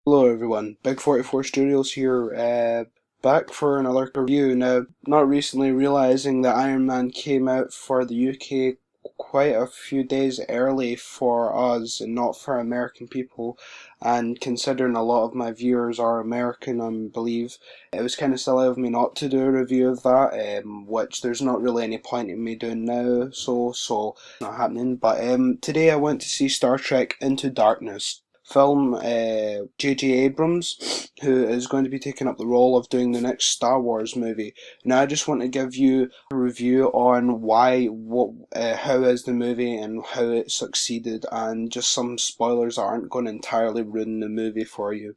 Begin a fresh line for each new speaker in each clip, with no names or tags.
Hello everyone, Big 44 Studios here, back for another review. Now, not recently realising that Iron Man came out for the UK quite a few days early for us and not for American people, and considering a lot of my viewers are American, I believe, it was kind of silly of me not to do a review of that, which there's not really any point in me doing now, so not happening. But today I went to see Star Trek Into Darkness film. J.J. Abrams, who is going to be taking up the role of doing the next Star Wars movie. Now, I just want to give you a review on how is the movie and how it succeeded, and just some spoilers that aren't going to entirely ruin the movie for you.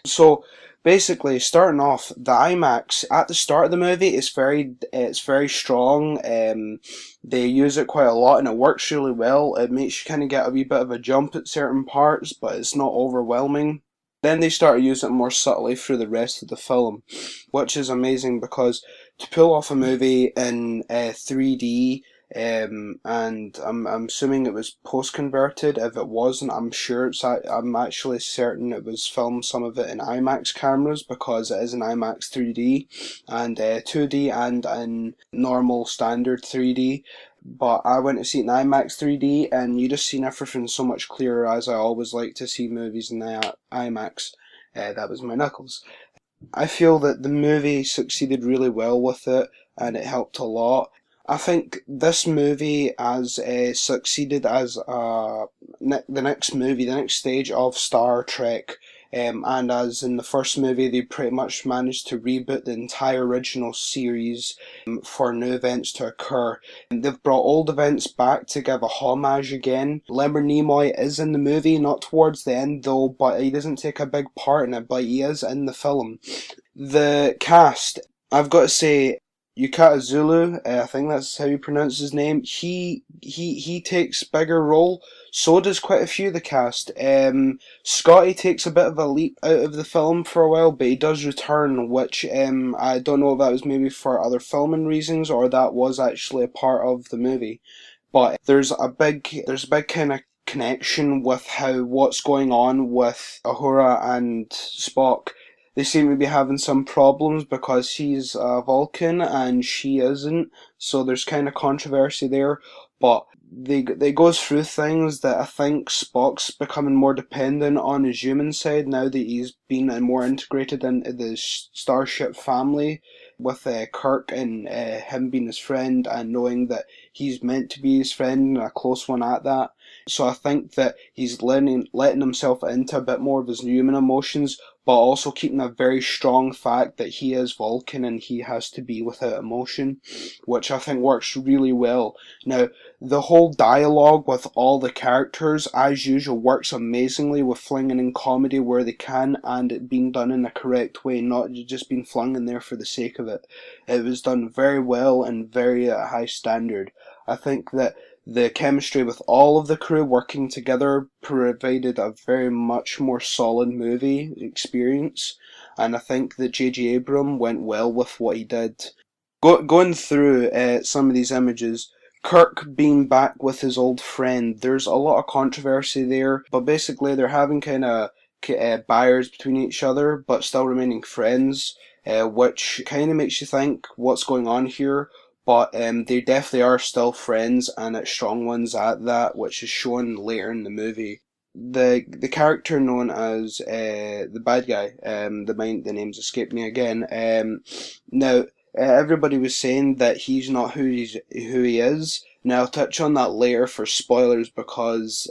So, basically, starting off, the IMAX at the start of the movie is very strong. They use it quite a lot and it works really well. It makes you kind of get a wee bit of a jump at certain parts, but it's not overwhelming. Then they start using it more subtly through the rest of the film, which is amazing because to pull off a movie in 3D, and I'm assuming it was post converted. If it wasn't, I'm actually certain it was filmed, some of it in IMAX cameras, because it is an IMAX 3D and 2D and in normal standard 3D. But I went to see it in IMAX 3D, and you just seen everything so much clearer, as I always like to see movies in the IMAX. That was my knuckles. I feel that the movie succeeded really well with it, and it helped a lot. I think this movie has succeeded as the next movie, the next stage of Star Trek. And as in the first movie, they pretty much managed to reboot the entire original series for new events to occur. And they've brought old events back to give a homage again. Leonard Nimoy is in the movie, not towards the end though, but he doesn't take a big part in it, but he is in the film. The cast, I've got to say, Yukata Zulu, I think that's how you pronounce his name. He takes bigger role. So does quite a few of the cast. Scotty takes a bit of a leap out of the film for a while, but he does return, which I don't know if that was maybe for other filming reasons or that was actually a part of the movie. But there's a big kind of connection with how what's going on with Ahura and Spock. They seem to be having some problems because he's a Vulcan and she isn't, so there's kind of controversy there. But they go through things that I think Spock's becoming more dependent on his human side now that he's been more integrated into the Starship family with Kirk and him being his friend and knowing that he's meant to be his friend and a close one at that. So I think that he's letting himself into a bit more of his human emotions, but also keeping a very strong fact that he is Vulcan and he has to be without emotion, which I think works really well. Now, the whole dialogue with all the characters, as usual, works amazingly with flinging in comedy where they can and it being done in a correct way, not just being flung in there for the sake of it. It was done very well and very at a high standard. I think that the chemistry with all of the crew working together provided a very much more solid movie experience, and I think that J.J. Abrams went well with what he did. Going through some of these images, Kirk being back with his old friend, there's a lot of controversy there, but basically they're having kind of buyers between each other, but still remaining friends, which kind of makes you think what's going on here. But they definitely are still friends, and it's strong ones at that, which is shown later in the movie. The character known as the bad guy, the names escape me again. Now everybody was saying that he's not who he is. Now I'll touch on that later for spoilers because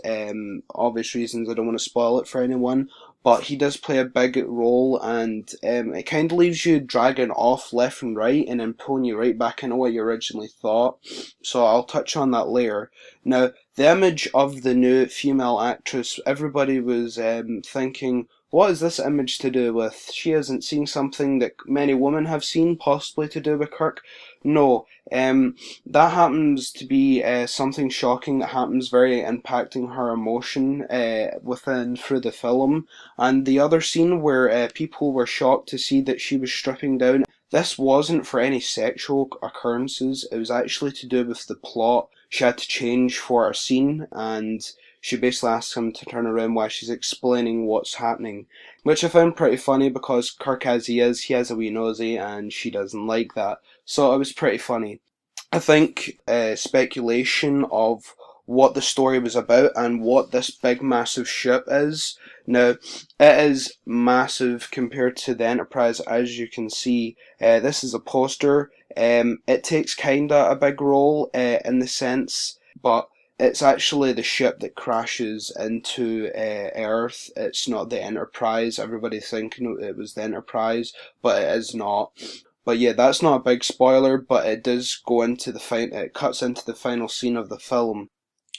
obvious reasons I don't want to spoil it for anyone. But he does play a big role, and it kind of leaves you dragging off left and right, and then pulling you right back into what you originally thought. So I'll touch on that later. Now, the image of the new female actress, everybody was thinking, what is this image to do with? She hasn't seen something that many women have seen, possibly to do with Kirk. No, that happens to be something shocking that happens very impacting her emotion within through the film. And the other scene where people were shocked to see that she was stripping down, this wasn't for any sexual occurrences, it was actually to do with the plot. She had to change for a scene, and she basically asks him to turn around while she's explaining what's happening, which I found pretty funny because Kirk, as he has a wee nosy and she doesn't like that, so it was pretty funny. I think speculation of what the story was about and what this big massive ship is. Now, it is massive compared to the Enterprise, as you can see. This is a poster. It takes kinda a big role in the sense, but it's actually the ship that crashes into Earth. It's not the Enterprise. Everybody's thinking it was the Enterprise, but it is not. But yeah, that's not a big spoiler, but it does go into it cuts into the final scene of the film.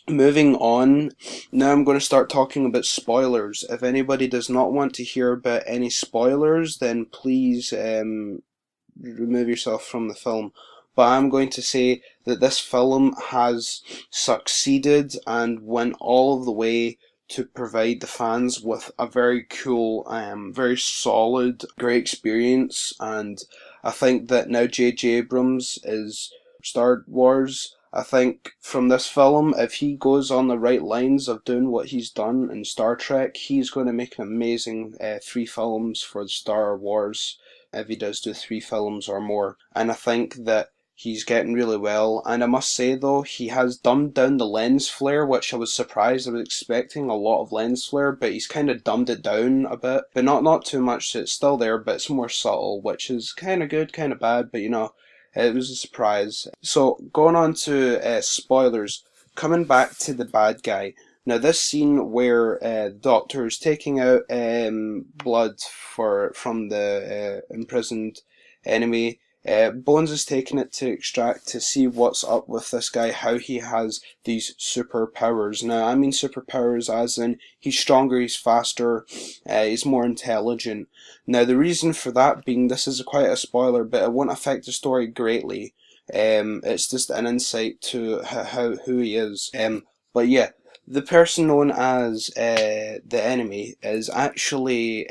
Moving on, now I'm going to start talking about spoilers. If anybody does not want to hear about any spoilers, then please remove yourself from the film. But I'm going to say that this film has succeeded and went all of the way to provide the fans with a very cool, very solid, great experience. And I think that now J.J. Abrams is Star Wars. I think from this film, if he goes on the right lines of doing what he's done in Star Trek, he's going to make an amazing 3 films for Star Wars, if he does do 3 films or more. And I think that he's getting really well. And I must say though, he has dumbed down the lens flare, which I was surprised. I was expecting a lot of lens flare, but he's kind of dumbed it down a bit. But not too much, so it's still there, but it's more subtle, which is kind of good, kind of bad, but you know, it was a surprise. So, going on to spoilers, coming back to the bad guy. Now, this scene where the Doctor is taking out blood from the imprisoned enemy, Bones is taking it to extract to see what's up with this guy, how he has these superpowers. Now, I mean superpowers as in he's stronger, he's faster, he's more intelligent. Now, the reason for that being, this is quite a spoiler, but it won't affect the story greatly. It's just an insight to who he is. But yeah, the person known as the enemy is actually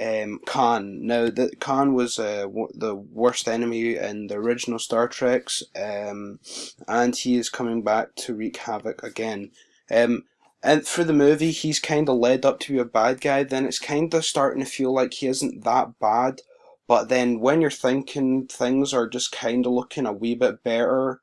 Khan. Now, Khan was the worst enemy in the original Star Treks, and he is coming back to wreak havoc again. And through the movie, he's kind of led up to be a bad guy, then it's kind of starting to feel like he isn't that bad, but then when you're thinking things are just kind of looking a wee bit better,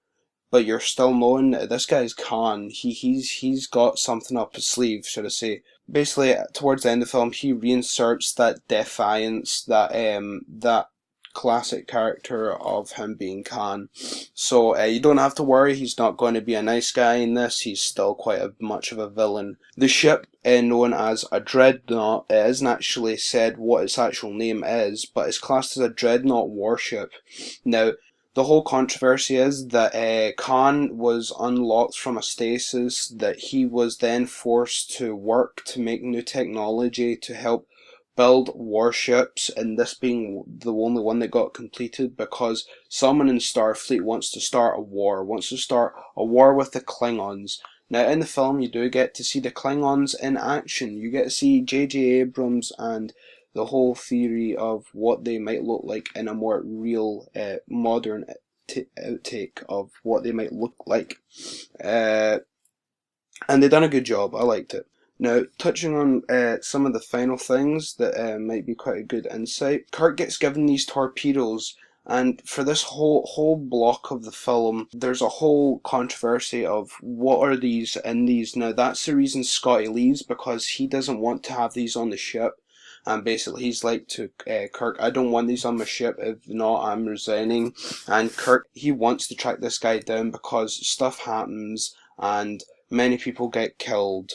but you're still knowing that this guy's Khan. He's got something up his sleeve, should I say. Basically, towards the end of the film, he reinserts that defiance, that classic character of him being Khan. So you don't have to worry, he's not going to be a nice guy in this, he's still quite much of a villain. The ship, known as a Dreadnought, it isn't actually said what its actual name is, but it's classed as a Dreadnought warship. Now, the whole controversy is that Khan was unlocked from a stasis, that he was then forced to work to make new technology to help build warships, and this being the only one that got completed because someone in Starfleet wants to start a war with the Klingons. Now, in the film, you do get to see the Klingons in action. You get to see J.J. Abrams and the whole theory of what they might look like in a more real, modern outtake of what they might look like. And they done a good job. I liked it. Now, touching on some of the final things that might be quite a good insight. Kirk gets given these torpedoes, and for this whole block of the film, there's a whole controversy of what are these in these. Now, that's the reason Scotty leaves, because he doesn't want to have these on the ship. And basically he's like to Kirk, I don't want these on my ship, if not I'm resigning. And Kirk, he wants to track this guy down because stuff happens and many people get killed.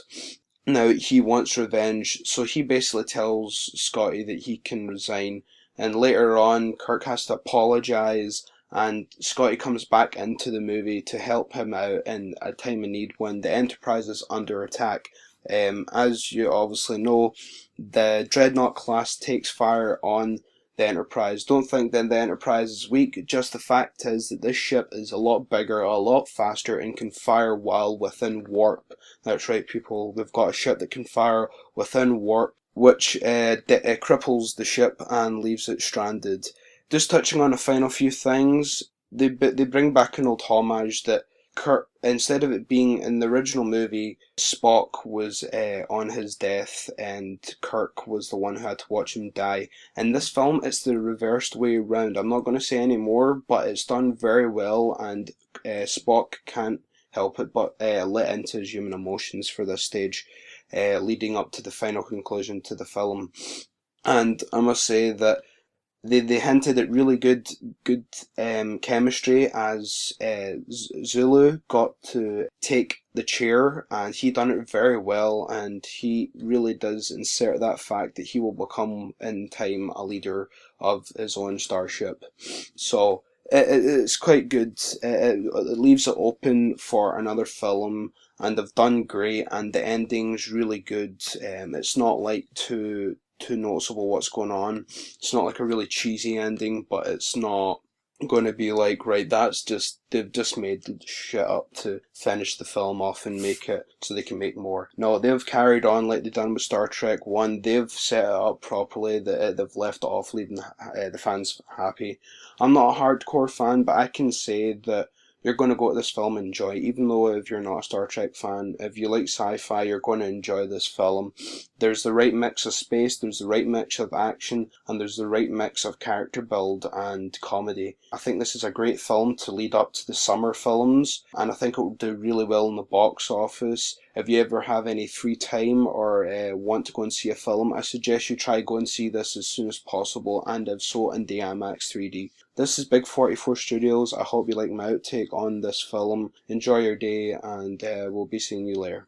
Now he wants revenge, so he basically tells Scotty that he can resign. And later on, Kirk has to apologise, and Scotty comes back into the movie to help him out in a time of need when the Enterprise is under attack. As you obviously know, the Dreadnought class takes fire on the Enterprise. Don't think that the Enterprise is weak, just the fact is that this ship is a lot bigger, a lot faster, and can fire while within warp. That's right, people, we've got a ship that can fire within warp, which cripples the ship and leaves it stranded. Just touching on a final few things, they bring back an old homage that Kirk, instead of it being in the original movie, Spock was on his death and Kirk was the one who had to watch him die. In this film, it's the reversed way round. I'm not going to say any more, but it's done very well, and Spock can't help it but let into his human emotions for this stage, leading up to the final conclusion to the film. And I must say that they hinted at really good chemistry as Zulu got to take the chair, and he done it very well, and he really does insert that fact that he will become in time a leader of his own starship. So it's quite good. It leaves it open for another film, and they've done great, and the ending's really good. It's not like too noticeable what's going on. It's not like a really cheesy ending, but it's not going to be like, right, that's just, they've just made shit up to finish the film off and make it so they can make more. No, they've carried on like they've done with Star Trek 1. They've set it up properly, they've left it off leaving the fans happy. I'm not a hardcore fan, but I can say that you're going to go to this film and enjoy it. Even though if you're not a Star Trek fan, if you like sci-fi, you're going to enjoy this film. There's the right mix of space, there's the right mix of action, and there's the right mix of character build and comedy. I think this is a great film to lead up to the summer films, and I think it will do really well in the box office. If you ever have any free time or want to go and see a film, I suggest you try go and see this as soon as possible, and if so, in the IMAX 3D. This is Big 44 Studios. I hope you like my outtake on this film. Enjoy your day, and we'll be seeing you later.